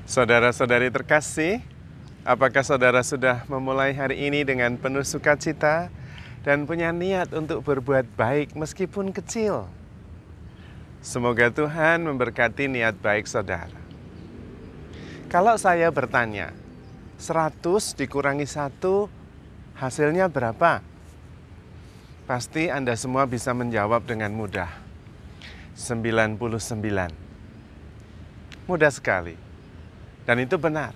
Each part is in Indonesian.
Saudara-saudari terkasih, apakah saudara sudah memulai hari ini dengan penuh sukacita dan punya niat untuk berbuat baik meskipun kecil? Semoga Tuhan memberkati niat baik saudara. Kalau saya bertanya, 100 dikurangi 1 hasilnya berapa? Pasti Anda semua bisa menjawab dengan mudah. 99. Mudah sekali. Dan itu benar.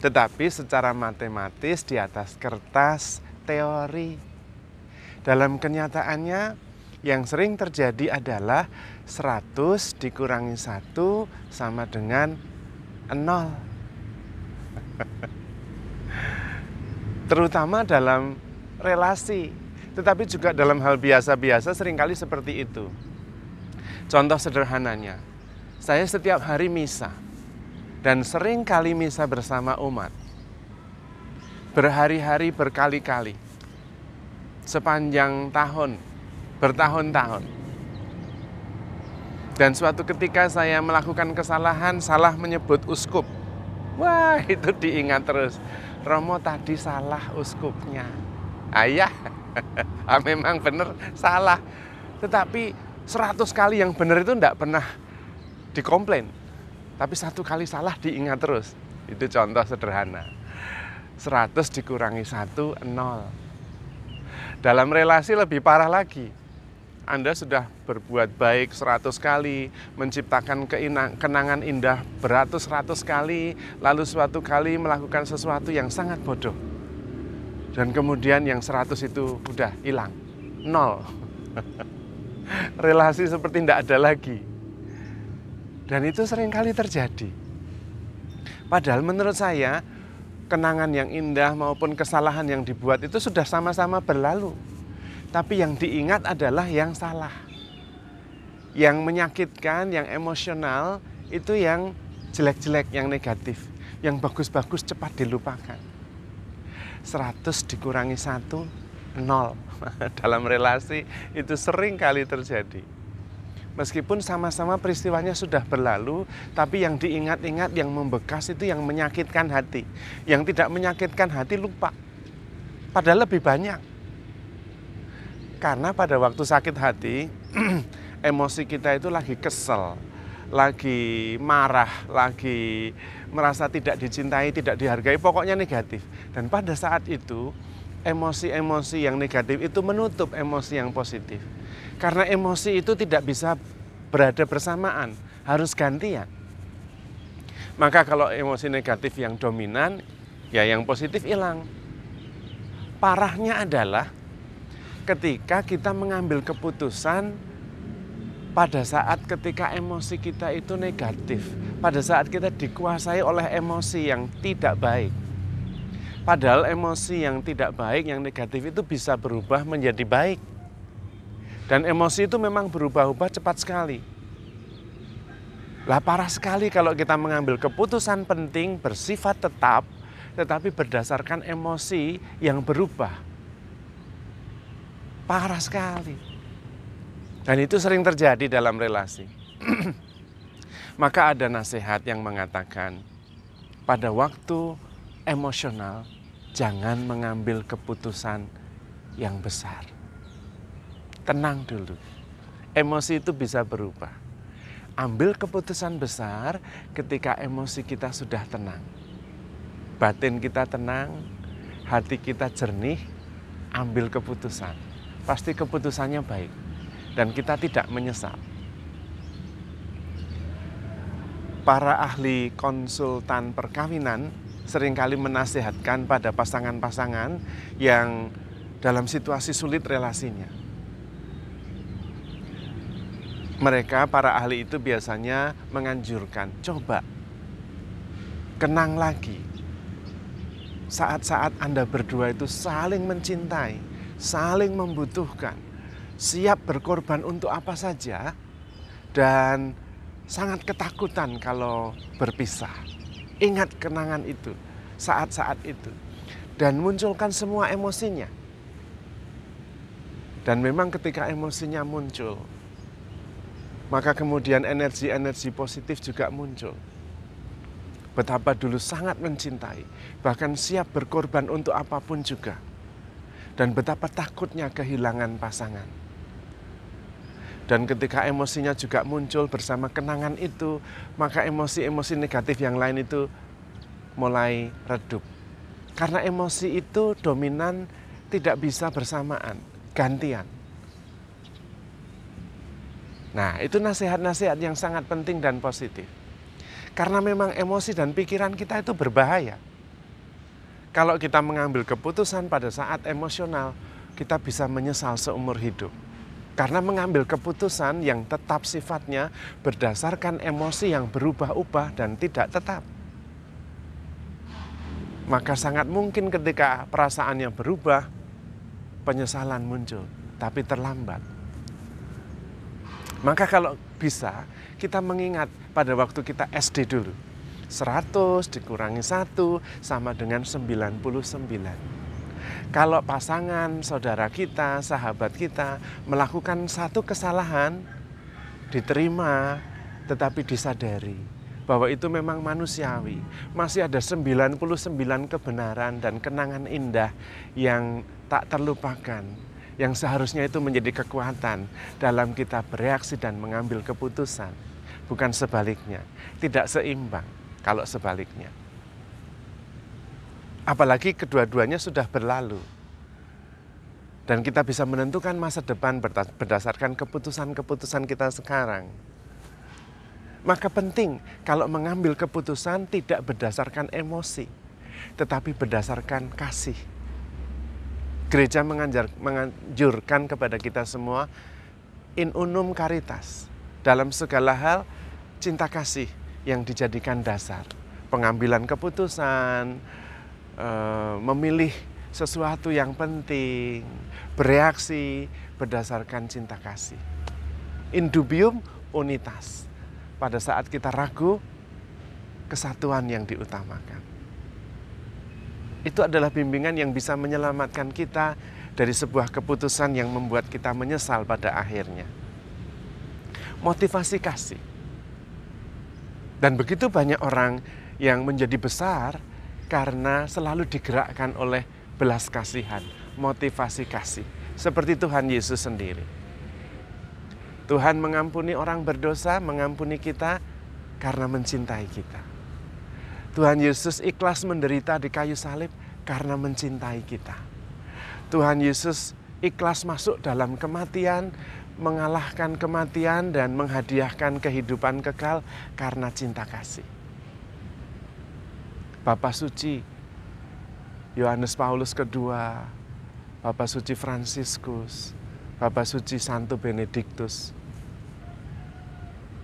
Tetapi secara matematis di atas kertas teori. Dalam kenyataannya yang sering terjadi adalah 100 dikurangi 1 sama dengan 0. Terutama dalam relasi. Tetapi juga dalam hal biasa-biasa seringkali seperti itu. Contoh sederhananya, saya setiap hari misa. Dan sering kali misa bersama umat. Berhari-hari, berkali-kali. Sepanjang tahun, bertahun-tahun. Dan suatu ketika saya melakukan kesalahan, salah menyebut uskup. Wah, itu diingat terus. Romo tadi salah uskupnya. Ayah, memang benar salah. Tetapi 100 kali yang benar itu enggak pernah dikomplain. Tapi 1 kali salah diingat terus. Itu contoh sederhana. 100 dikurangi 1, 0. Dalam relasi lebih parah lagi. Anda sudah berbuat baik 100 kali, menciptakan kenangan indah beratus-ratus kali, lalu suatu kali melakukan sesuatu yang sangat bodoh. Dan kemudian yang 100 itu udah hilang. 0. Relasi seperti tidak ada lagi. Dan itu seringkali terjadi. Padahal menurut saya, kenangan yang indah maupun kesalahan yang dibuat itu sudah sama-sama berlalu. Tapi yang diingat adalah yang salah. Yang menyakitkan, yang emosional, itu yang jelek-jelek, yang negatif. Yang bagus-bagus cepat dilupakan. 100 dikurangi 1, 0. Dalam relasi itu sering kali terjadi. Meskipun sama-sama peristiwanya sudah berlalu, tapi yang diingat-ingat, yang membekas itu yang menyakitkan hati. Yang tidak menyakitkan hati lupa. Padahal lebih banyak. Karena pada waktu sakit hati, emosi kita itu lagi kesel, lagi marah, lagi merasa tidak dicintai, tidak dihargai, pokoknya negatif. Dan pada saat itu, emosi-emosi yang negatif itu menutup emosi yang positif. Karena emosi itu tidak bisa berada bersamaan, harus gantian. Maka kalau emosi negatif yang dominan, ya yang positif hilang. Parahnya adalah ketika kita mengambil keputusan pada saat ketika emosi kita itu negatif, pada saat kita dikuasai oleh emosi yang tidak baik. Padahal emosi yang tidak baik, yang negatif itu bisa berubah menjadi baik. Dan emosi itu memang berubah-ubah cepat sekali. Lah parah sekali kalau kita mengambil keputusan penting bersifat tetap, tetapi berdasarkan emosi yang berubah. Parah sekali. Dan itu sering terjadi dalam relasi. Maka ada nasihat yang mengatakan, pada waktu emosional, jangan mengambil keputusan yang besar. Tenang dulu. Emosi itu bisa berubah. Ambil keputusan besar ketika emosi kita sudah tenang. Batin kita tenang, hati kita jernih, ambil keputusan. Pasti keputusannya baik. Dan kita tidak menyesal. Para ahli konsultan perkawinan seringkali menasihatkan pada pasangan-pasangan yang dalam situasi sulit relasinya. Mereka, para ahli itu biasanya menganjurkan, coba kenang lagi saat-saat Anda berdua itu saling mencintai, saling membutuhkan, siap berkorban untuk apa saja, dan sangat ketakutan kalau berpisah. Ingat kenangan itu, saat-saat itu, dan munculkan semua emosinya. Dan memang ketika emosinya muncul, maka kemudian energi-energi positif juga muncul. betapa dulu sangat mencintai, bahkan siap berkorban untuk apapun juga. Dan betapa takutnya kehilangan pasangan. Dan ketika emosinya juga muncul bersama kenangan itu, maka emosi-emosi negatif yang lain itu mulai redup. Karena emosi itu dominan, tidak bisa bersamaan, gantian. Nah, itu nasihat-nasihat yang sangat penting dan positif. Karena memang emosi dan pikiran kita itu berbahaya. Kalau kita mengambil keputusan pada saat emosional, kita bisa menyesal seumur hidup. Karena mengambil keputusan yang tetap sifatnya berdasarkan emosi yang berubah-ubah dan tidak tetap. Maka sangat mungkin ketika perasaan yang berubah, penyesalan muncul, tapi terlambat. Maka kalau bisa, kita mengingat pada waktu kita SD dulu. 100 dikurangi 1 sama dengan 99. Kalau pasangan, saudara kita, sahabat kita melakukan satu kesalahan, diterima, tetapi disadari bahwa itu memang manusiawi. Masih ada 99 kebenaran dan kenangan indah yang tak terlupakan, yang seharusnya itu menjadi kekuatan dalam kita bereaksi dan mengambil keputusan. Bukan sebaliknya, tidak seimbang kalau sebaliknya. Apalagi kedua-duanya sudah berlalu. Dan kita bisa menentukan masa depan berdasarkan keputusan-keputusan kita sekarang. Maka penting kalau mengambil keputusan tidak berdasarkan emosi, tetapi berdasarkan kasih. Gereja menganjurkan kepada kita semua in unum caritas. Dalam segala hal, cinta kasih yang dijadikan dasar. Pengambilan keputusan, memilih sesuatu yang penting, bereaksi berdasarkan cinta kasih. In dubium unitas. Pada saat kita ragu, kesatuan yang diutamakan. Itu adalah bimbingan yang bisa menyelamatkan kita dari sebuah keputusan yang membuat kita menyesal pada akhirnya. Motivasi kasih. Dan begitu banyak orang yang menjadi besar karena selalu digerakkan oleh belas kasihan, motivasi kasih. Seperti Tuhan Yesus sendiri. Tuhan mengampuni orang berdosa, mengampuni kita karena mencintai kita. Tuhan Yesus ikhlas menderita di kayu salib karena mencintai kita. Tuhan Yesus ikhlas masuk dalam kematian, mengalahkan kematian dan menghadiahkan kehidupan kekal karena cinta kasih. Bapa Suci Yohanes Paulus II, Bapa Suci Fransiskus, Bapa Suci Santo Benediktus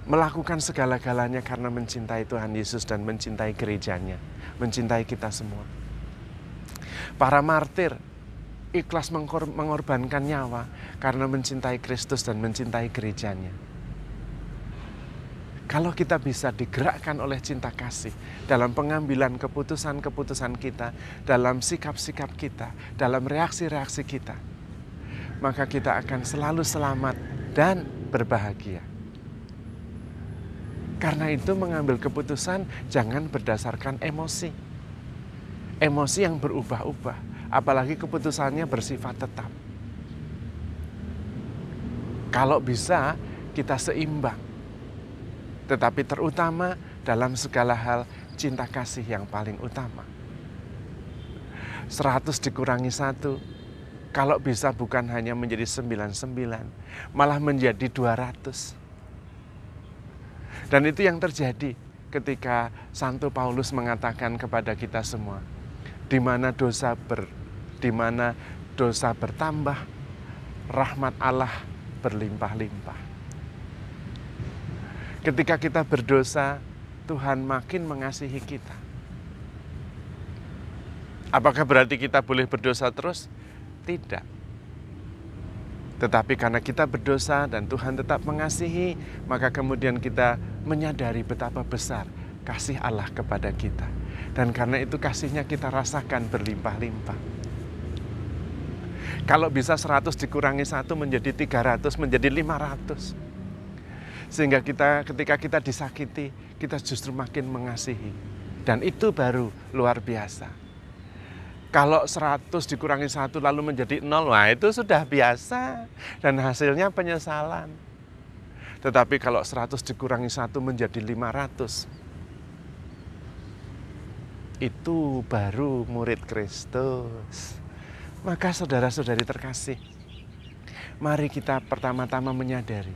melakukan segala-galanya karena mencintai Tuhan Yesus dan mencintai gerejanya, mencintai kita semua. Para martir ikhlas mengorbankan nyawa karena mencintai Kristus dan mencintai gerejanya. Kalau kita bisa digerakkan oleh cinta kasih dalam pengambilan keputusan-keputusan kita, dalam sikap-sikap kita, dalam reaksi-reaksi kita, maka kita akan selalu selamat dan berbahagia. Karena itu mengambil keputusan jangan berdasarkan emosi. Emosi yang berubah-ubah, apalagi keputusannya bersifat tetap. Kalau bisa kita seimbang, tetapi terutama dalam segala hal cinta kasih yang paling utama. 100 dikurangi 1, kalau bisa bukan hanya menjadi 99, malah menjadi 200. Dan itu yang terjadi ketika Santo Paulus mengatakan kepada kita semua, di mana dosa bertambah, rahmat Allah berlimpah-limpah. Ketika kita berdosa, Tuhan makin mengasihi kita. Apakah berarti kita boleh berdosa terus? Tidak. Tetapi karena kita berdosa dan Tuhan tetap mengasihi, maka kemudian kita menyadari betapa besar kasih Allah kepada kita. Dan karena itu kasihnya kita rasakan berlimpah-limpah. Kalau bisa 100 dikurangi 1 menjadi 300, menjadi 500. Sehingga ketika kita disakiti, kita justru makin mengasihi. Dan itu baru luar biasa. Kalau 100 dikurangi 1 lalu menjadi 0, wah itu sudah biasa. Dan hasilnya penyesalan. Tetapi kalau 100 dikurangi 1 menjadi 500, itu baru murid Kristus. Maka saudara-saudari terkasih, mari kita pertama-tama menyadari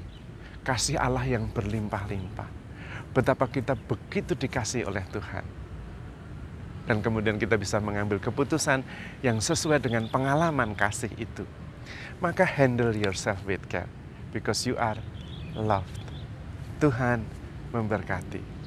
kasih Allah yang berlimpah-limpah. Betapa kita begitu dikasihi oleh Tuhan. Dan kemudian kita bisa mengambil keputusan yang sesuai dengan pengalaman kasih itu. Maka handle yourself with care, because you are loved. Tuhan memberkati.